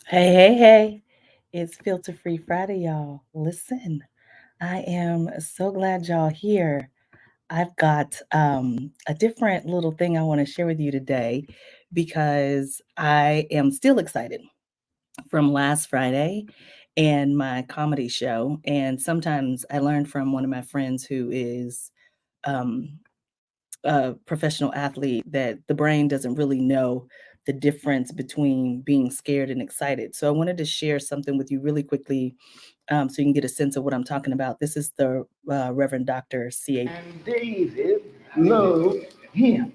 Hey, hey, hey. It's Filter Free Friday, y'all. Listen, I am so glad y'all here. I've got a different little thing I want to share with you today because I am still excited from last Friday and my comedy show. And sometimes I learned from one of my friends who is um, a professional athlete that the brain doesn't really know the difference between being scared and excited. So I wanted to share something with you really quickly so you can get a sense of what I'm talking about. This is the Reverend Dr. C.A. And David loved him.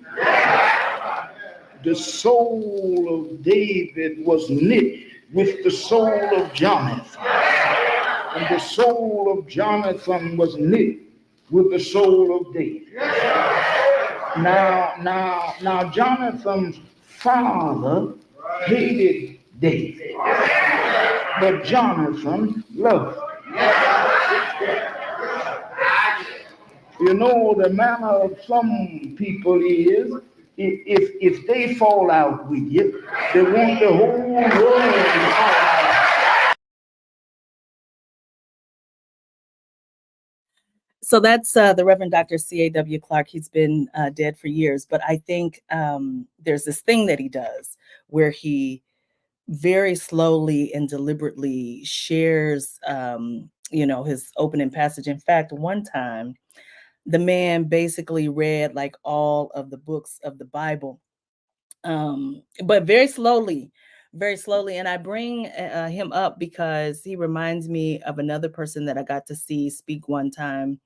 The soul of David was knit with the soul of Jonathan, and the soul of Jonathan was knit with the soul of David. Now, Jonathan's father hated David, but Jonathan loved him. You know, the manner of some people is if they fall out with you, they want the whole world to fall out. So that's the Reverend Dr. C.A.W. Clark. He's been dead for years, but I think there's this thing that he does where he very slowly and deliberately shares, his opening passage. In fact, one time, the man basically read like all of the books of the Bible, but very slowly. And I bring him up because he reminds me of another person that I got to see speak one time.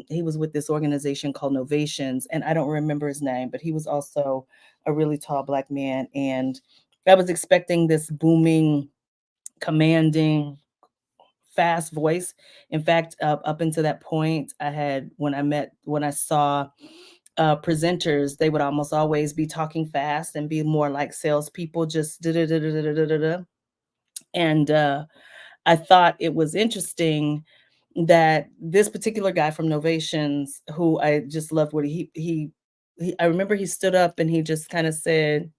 He was with this organization called Novations, and I don't remember his name, but he was also a really tall black man. And I was expecting this booming, commanding, fast voice. In fact, up until that point, when I saw presenters, they would almost always be talking fast and be more like salespeople, just da da da da da da da da. And I thought it was interesting that this particular guy from Novations, who I just loved what he I remember he stood up and he just kind of said,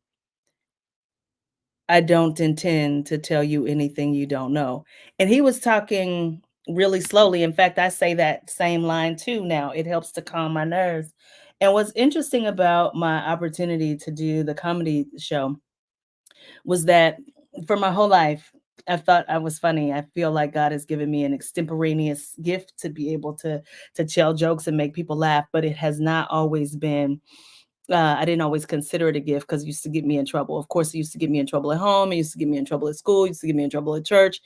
I don't intend to tell you anything you don't know. And he was talking really slowly. In fact, I say that same line too now. It helps to calm my nerves. And what's interesting about my opportunity to do the comedy show was that for my whole life, I thought I was funny. I feel like God has given me an extemporaneous gift to be able to tell jokes and make people laugh, but it has not always been I didn't always consider it a gift because it used to get me in trouble. Of course, it used to get me in trouble at home. It used to get me in trouble at school. It used to get me in trouble at church.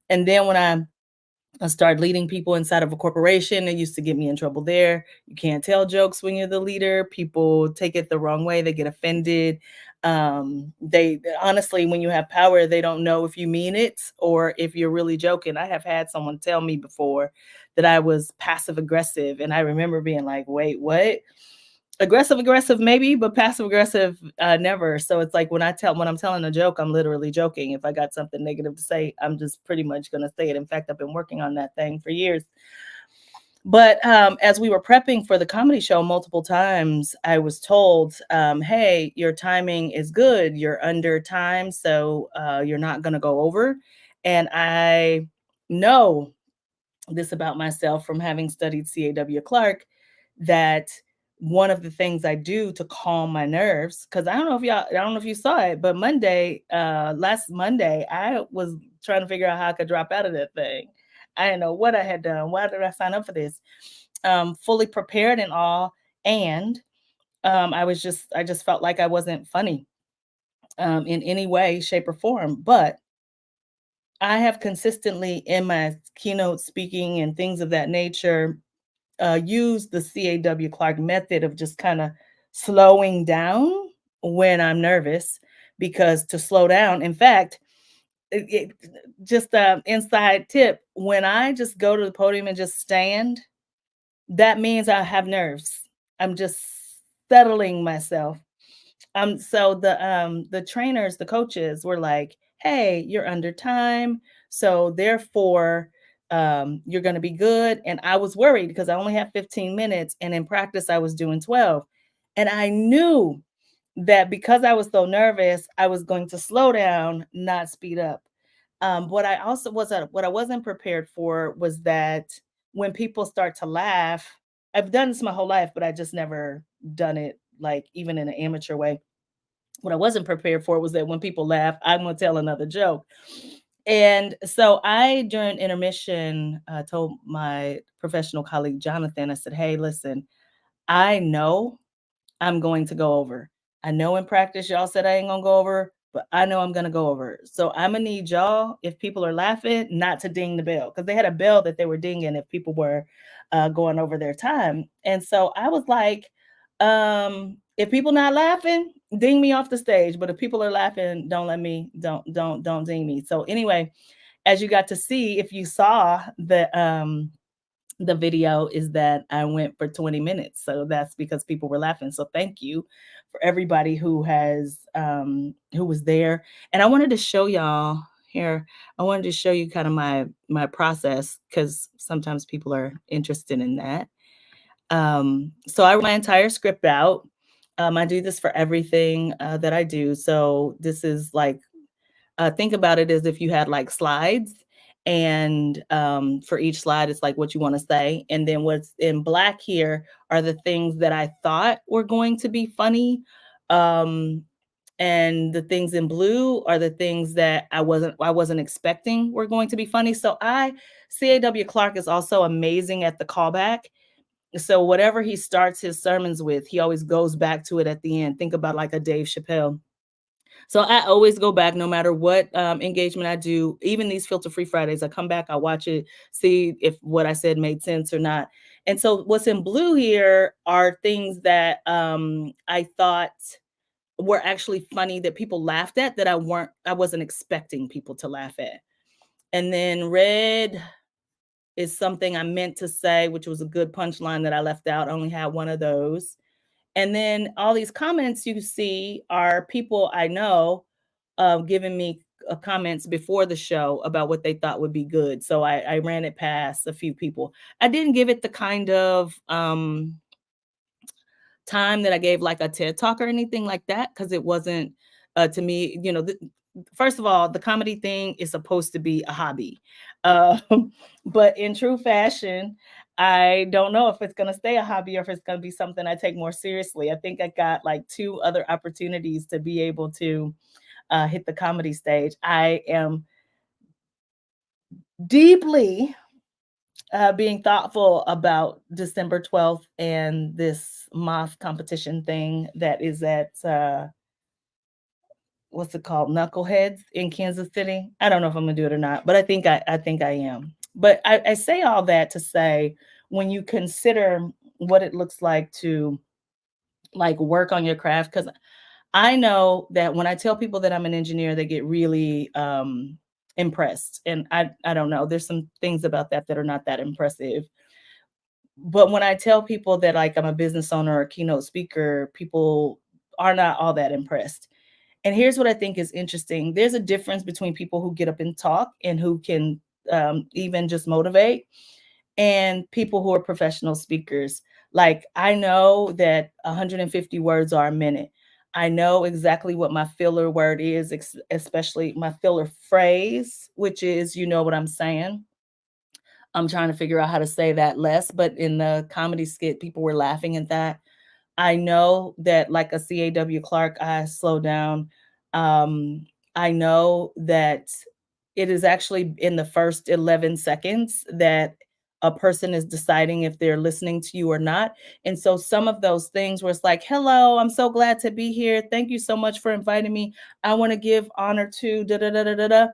And then when I started leading people inside of a corporation, it used to get me in trouble there. You can't tell jokes when you're the leader. People take it the wrong way. They get offended. They honestly, when you have power, they don't know if you mean it or if you're really joking. I have had someone tell me before that I was passive aggressive, and I remember being like, "Wait, what?" Aggressive maybe, but passive aggressive never. So it's like when I'm telling a joke, I'm literally joking. If I got something negative to say, I'm just pretty much going to say it. In fact, I've been working on that thing for years. But as we were prepping for the comedy show, multiple times I was told, hey, your timing is good, you're under time, so you're not going to go over. And I know this about myself from having studied CAW Clark, that one of the things I do to calm my nerves, because I don't know if you saw it, but last Monday, I was trying to figure out how I could drop out of that thing. I didn't know what I had done. Why did I sign up for this? Fully prepared and all. And I just felt like I wasn't funny in any way, shape, or form. But I have consistently in my keynote speaking and things of that nature use the CAW Clark method of just kind of slowing down when I'm nervous, because to slow down, in fact, just a inside tip, when I just go to the podium and just stand, that means I have nerves. I'm just settling myself. So the trainers, the coaches were like, "Hey, you're under time, so therefore you're going to be good." And I was worried because I only have 15 minutes, and in practice I was doing 12, and I knew that because I was so nervous, I was going to slow down, not speed up. What I wasn't prepared for was that when people start to laugh, I've done this my whole life, but I just never done it like even in an amateur way. What I wasn't prepared for was that when people laugh, I'm gonna tell another joke. And so I, during intermission, told my professional colleague Jonathan, I said, "Hey, listen, I know I'm going to go over. I know in practice y'all said I ain't gonna go over, but I know I'm gonna go over. So I'm gonna need y'all, if people are laughing, not to ding the bell because they had a bell that they were dinging if people were going over their time. And so I was like, if people not laughing, ding me off the stage. But if people are laughing, don't let me, don't ding me. So anyway, as you got to see, if you saw the video is that I went for 20 minutes. So that's because people were laughing. So thank you for everybody who was there. And I wanted to show y'all here. I wanted to show you kind of my process because sometimes people are interested in that. So I wrote my entire script out. I do this for everything that I do. So this is like think about it as if you had like slides, and for each slide, it's like what you want to say. And then what's in black here are the things that I thought were going to be funny. Um, and the things in blue are the things that I wasn't expecting were going to be funny. So CAW Clark is also amazing at the callback. So whatever he starts his sermons with, he always goes back to it at the end. Think about like a Dave Chappelle. So I always go back no matter what engagement I do, even these filter free Fridays. I come back, I watch it, see if what I said made sense or not. And so what's in blue here are things that I thought were actually funny that people laughed at that I wasn't expecting people to laugh at. And then red is something I meant to say, which was a good punchline that I left out. I only had one of those. And then all these comments you see are people I know giving me comments before the show about what they thought would be good. So I ran it past a few people. I didn't give it the kind of time that I gave like a TED talk or anything like that because it wasn't to me, first of all, the comedy thing is supposed to be a hobby. But in true fashion, I don't know if it's going to stay a hobby or if it's going to be something I take more seriously. I think I got like two other opportunities to be able to hit the comedy stage. I am deeply being thoughtful about December 12th and this moth competition thing that is at what's it called, Knuckleheads in Kansas City. I don't know if I'm gonna do it or not, but I think I am. But I say all that to say when you consider what it looks like to like work on your craft, because I know that when I tell people that I'm an engineer, they get really impressed. And I don't know, there's some things about that that are not that impressive. But when I tell people that like I'm a business owner or a keynote speaker, people are not all that impressed. And here's what I think is interesting. There's a difference between people who get up and talk and who can even just motivate, and people who are professional speakers. Like I know that 150 words are a minute. I know exactly what my filler word is, especially my filler phrase, which is, you know what I'm saying. I'm trying to figure out how to say that less, but in the comedy skit, people were laughing at that. I know that like a CAW Clark, I slow down. Um, I know that it is actually in the first 11 seconds that a person is deciding if they're listening to you or not. And so some of those things where it's like, hello, I'm so glad to be here. Thank you so much for inviting me. I want to give honor to da da da da da da.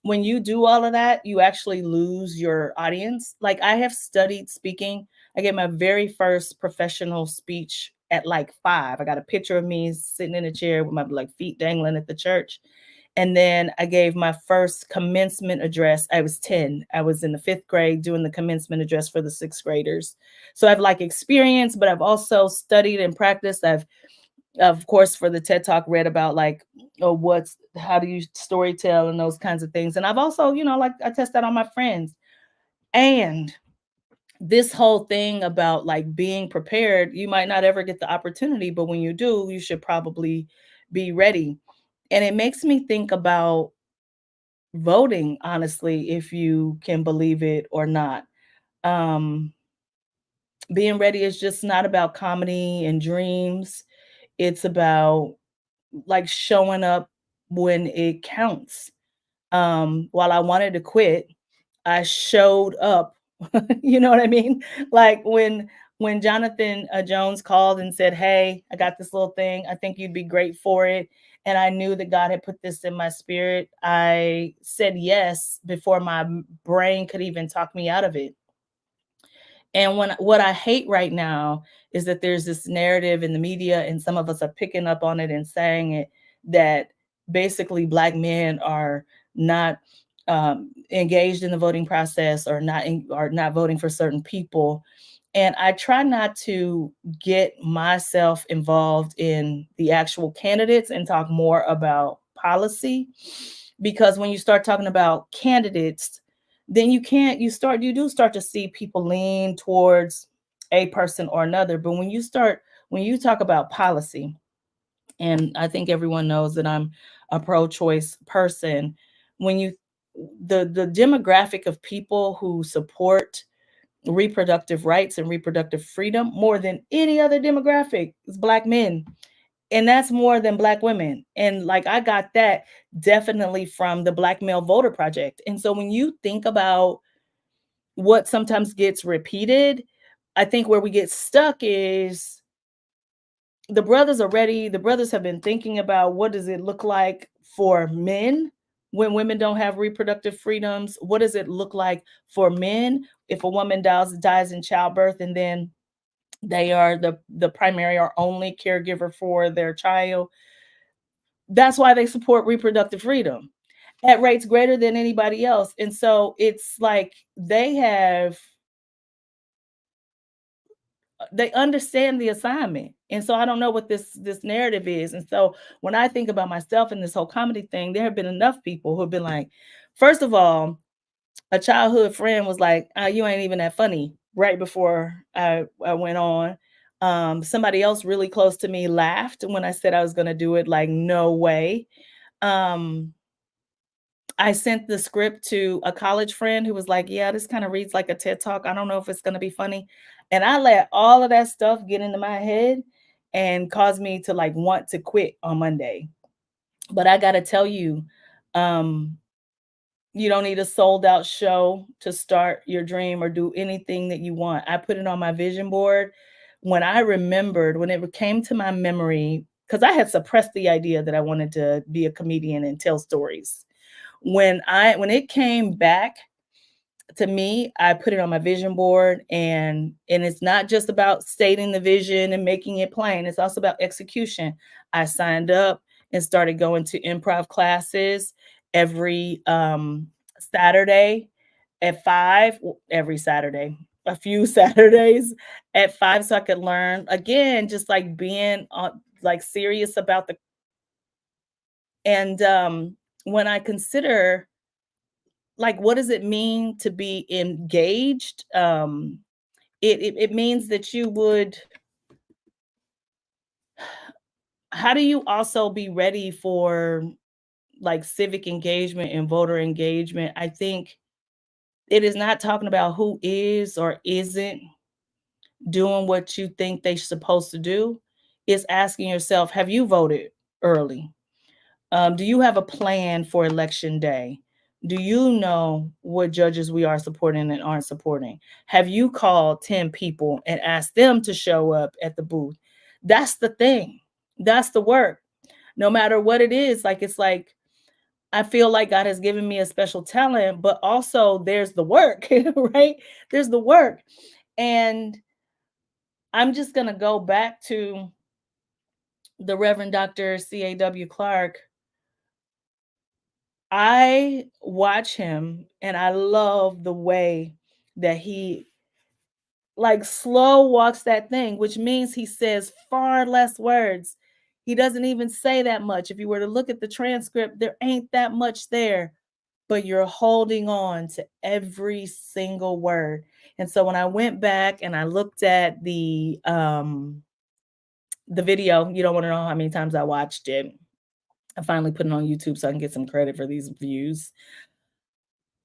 When you do all of that, you actually lose your audience. Like I have studied speaking. I gave my very first professional speech at like 5. I got a picture of me sitting in a chair with my like feet dangling at the church. And then I gave my first commencement address. I was 10. I was in the 5th grade doing the commencement address for the 6th graders. So I've like experience, but I've also studied and practiced. I've of course for the TED talk read about like how do you story tell and those kinds of things. And I've also, like I test that on my friends. And this whole thing about like being prepared, you might not ever get the opportunity, but when you do, you should probably be ready. And it makes me think about voting, honestly, if you can believe it or not. Um, being ready is just not about comedy and dreams. It's about like showing up when it counts. While I wanted to quit, I showed up. You know what I mean? Like when Jonathan Jones called and said, "Hey, I got this little thing. I think you'd be great for it." And I knew that God had put this in my spirit. I said yes before my brain could even talk me out of it. And when what I hate right now is that there's this narrative in the media, and some of us are picking up on it and saying it, that basically Black men are not engaged in the voting process, or or not voting for certain people. And I try not to get myself involved in the actual candidates and talk more about policy, because when you start talking about candidates, then you do start to see people lean towards a person or another. But when you talk about policy, and I think everyone knows that I'm a pro-choice person, when you the demographic of people who support reproductive rights and reproductive freedom more than any other demographic is Black men, and that's more than Black women. And like I got that definitely from the Black Male Voter Project. And so when you think about what sometimes gets repeated, I think where we get stuck is the brothers are ready. The brothers have been thinking about what does it look like for men when women don't have reproductive freedoms? What does it look like for men if a woman dies in childbirth, and then they are the primary or only caregiver for their child? That's why they support reproductive freedom at rates greater than anybody else. And so it's like they understand the assignment. And so I don't know what this narrative is. And so when I think about myself in this whole comedy thing, there have been enough people who have been like, first of all, a childhood friend was like, you ain't even that funny, right before I went on. Somebody else really close to me laughed when I said I was going to do it, like, no way. um I sent the script to a college friend who was like, "Yeah, this kind of reads like a TED Talk. I don't know if it's going to be funny." And I let all of that stuff get into my head and cause me to like want to quit on Monday. But I got to tell you, um, you don't need a sold out show to start your dream or do anything that you want. I put it on my vision board when I remembered, when it came to my memory, because I had suppressed the idea that I wanted to be a comedian and tell stories. When it came back to me, I put it on my vision board, and it's not just about stating the vision and making it plain. It's also about execution. I signed up and started going to improv classes every Saturday at 5, every Saturday, a few Saturdays at 5, so I could learn again, just like being like serious about the. And when I consider like what does it mean to be engaged, it means that you would, how do you also be ready for like civic engagement and voter engagement? I think it is not talking about who is or isn't doing what you think they're supposed to do. It's asking yourself, have you voted early? Do you have a plan for election day? Do you know what judges we are supporting and aren't supporting? Have you called 10 people and asked them to show up at the booth? That's the thing. That's the work. No matter what it is, like it's like I feel like God has given me a special talent, but also there's the work, right? There's the work. And I'm just going to go back to the Reverend Dr. CAW Clark. I watch him and I love the way that he like slow walks that thing, which means he says far less words. He doesn't even say that much. If you were to look at the transcript, there ain't that much there, but you're holding on to every single word. And so when I went back and I looked at the video, you don't want to know how many times I watched it. I finally put it on YouTube so I can get some credit for these views.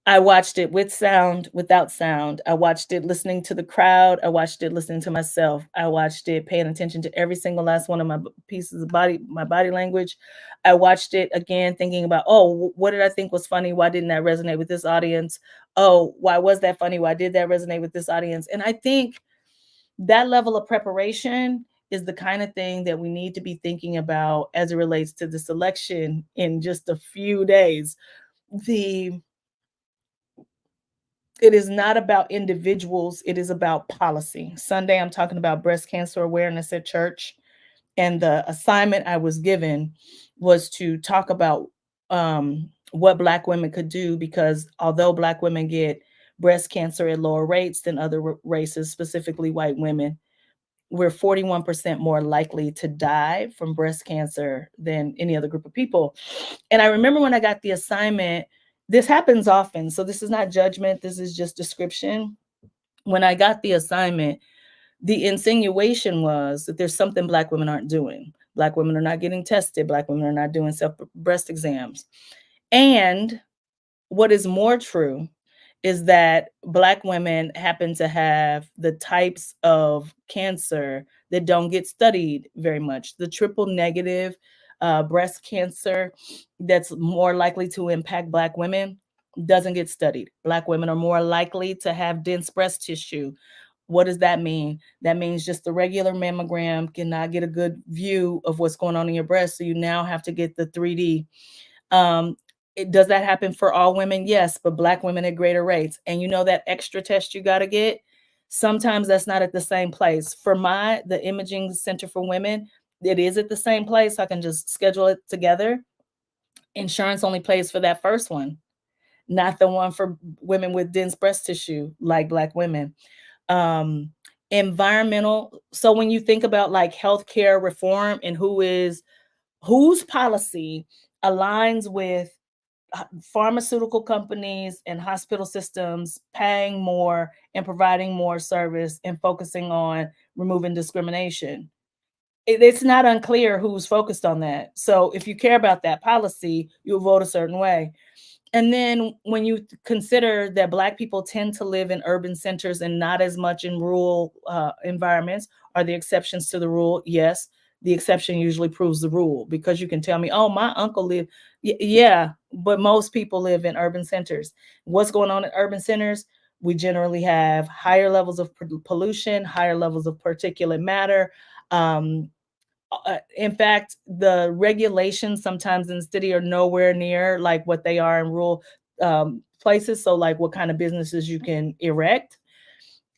I watched it with sound, without sound. I watched it listening to the crowd. I watched it listening to myself. I watched it paying attention to every single last one of my pieces of my body language. I watched it again thinking about, oh, what did I think was funny? Why didn't that resonate with this audience? Oh, why was that funny? Why did that resonate with this audience? And I think that level of preparation is the kind of thing that we need to be thinking about as it relates to this election in just a few days. The It is not about individuals, it is about policy. Sunday, I'm talking about breast cancer awareness at church. And the assignment I was given was to talk about what Black women could do, because although Black women get breast cancer at lower rates than other races, specifically white women, we're 41% more likely to die from breast cancer than any other group of people. And I remember when I got the assignment, this happens often. So this is not judgment, this is just description. When I got the assignment, the insinuation was that there's something Black women aren't doing. Black women are not getting tested, Black women are not doing self breast exams. And what is more true is that Black women happen to have the types of cancer that don't get studied very much. The triple negative breast cancer that's more likely to impact Black women doesn't get studied. Black women are more likely to have dense breast tissue. What does that mean? That means just the regular mammogram cannot get a good view of what's going on in your breast. So you now have to get the 3D. um, does that happen for all women? Yes, but Black women at greater rates. And you know that extra test you got to get? Sometimes that's not at the same place. For the Imaging Center for Women, it is at the same place. I can just schedule it together. Insurance only pays for that first one, not the one for women with dense breast tissue like Black women. Um, Environmental. So when you think about like healthcare reform and whose policy aligns with pharmaceutical companies and hospital systems paying more and providing more service and focusing on removing discrimination. It's not unclear who's focused on that. So if you care about that policy, you'll vote a certain way. And then when you consider that Black people tend to live in urban centers and not as much in rural environments, are the exceptions to the rule? Yes. The exception usually proves the rule, because you can tell me, oh, my uncle lived. Yeah, but most people live in urban centers. What's going on in urban centers? We generally have higher levels of pollution, higher levels of particulate matter. Um, in fact, the regulations sometimes in the city are nowhere near like what they are in rural places. So, like what kind of businesses you can erect.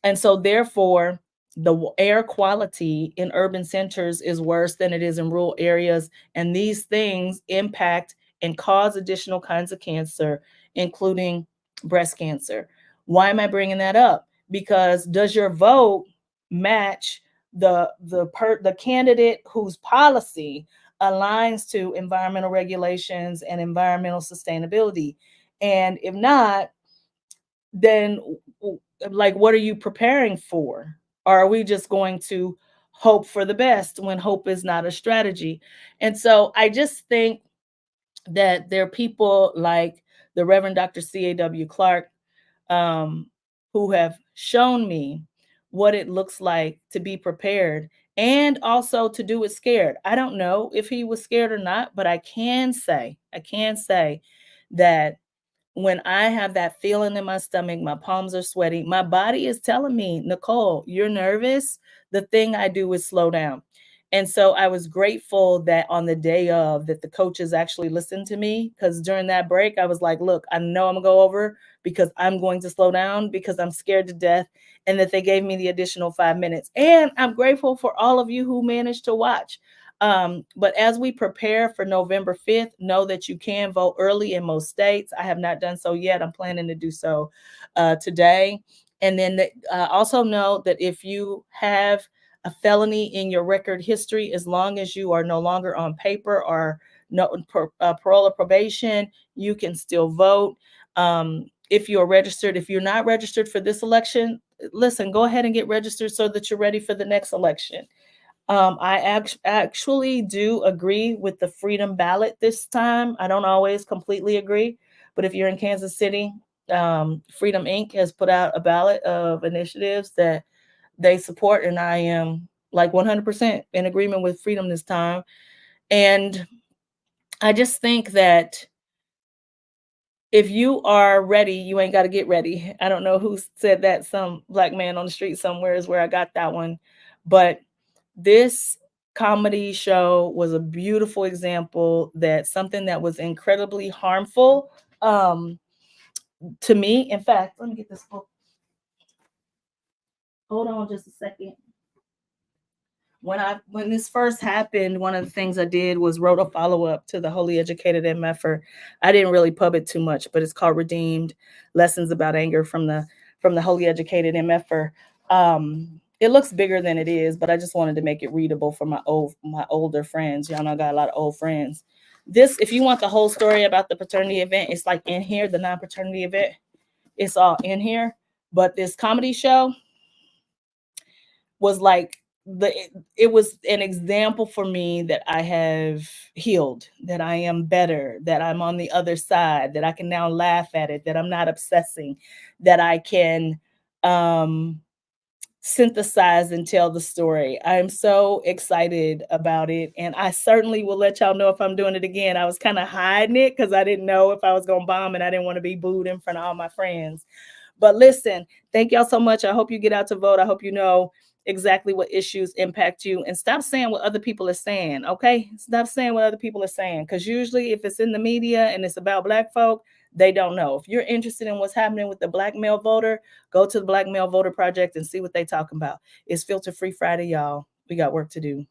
And so, therefore, the air quality in urban centers is worse than it is in rural areas. And these things impact and cause additional kinds of cancer, including breast cancer. Why am I bringing that up? Because does your vote match the candidate whose policy aligns to environmental regulations and environmental sustainability? And if not, then like what are you preparing for? Or are we just going to hope for the best when hope is not a strategy? And so I just think that there are people like the Reverend Dr. CAW Clark, um, who have shown me what it looks like to be prepared and also to do it scared. I don't know if he was scared or not, but I can say that when I have that feeling in my stomach, my palms are sweaty, my body is telling me, Nicole, you're nervous. The thing I do is slow down. And so I was grateful that on the day of that the coaches actually listened to me, because during that break I was like, look, I know I'm gonna go over because I'm going to slow down because I'm scared to death, and that they gave me the additional 5 minutes. And I'm grateful for all of you who managed to watch. But as we prepare for November 5th, know that you can vote early in most states. I have not done so yet. I'm planning to do so today. And then also know that if you have a felony in your record history, as long as you are no longer on paper or no parole or probation, you can still vote. If you're registered, if you're not registered for this election, listen, go ahead and get registered so that you're ready for the next election. I actually do agree with the freedom ballot this time. I don't always completely agree, but if you're in Kansas City, Freedom Inc. has put out a ballot of initiatives that they support, and I am like 100% in agreement with Freedom this time. And I just think that if you are ready, you ain't got to get ready. I don't know who said that. Some black man on the street somewhere is where I got that one. But this comedy show was a beautiful example that something that was incredibly harmful um, to me. In fact, let me get this book. Hold on just a second. When this first happened, one of the things I did was wrote a follow-up to the Holy Educated MFer. I didn't really pub it too much, but it's called Redeemed: Lessons About Anger from the Holy Educated MFer. It looks bigger than it is, but I just wanted to make it readable for my older friends. Y'all know I got a lot of old friends. This, if you want the whole story about the paternity event, it's like in here, the non-paternity event. It's all in here. But this comedy show was like it was an example for me that I have healed, that I am better, that I'm on the other side, that I can now laugh at it, that I'm not obsessing, that I can um synthesize and tell the story. I'm so excited about it, and I certainly will let y'all know if I'm doing it again. I was kind of hiding it because I didn't know if I was going to bomb, and I didn't want to be booed in front of all my friends. But listen, thank y'all so much. I hope you get out to vote. I hope you know exactly what issues impact you, and stop saying what other people are saying. Okay, stop saying what other people are saying, because usually if it's in the media and it's about black folk, they don't know. If you're interested in what's happening with the black male voter, go to the Black Male Voter Project and see what they talking about. It's Filter Free Friday, y'all. We got work to do.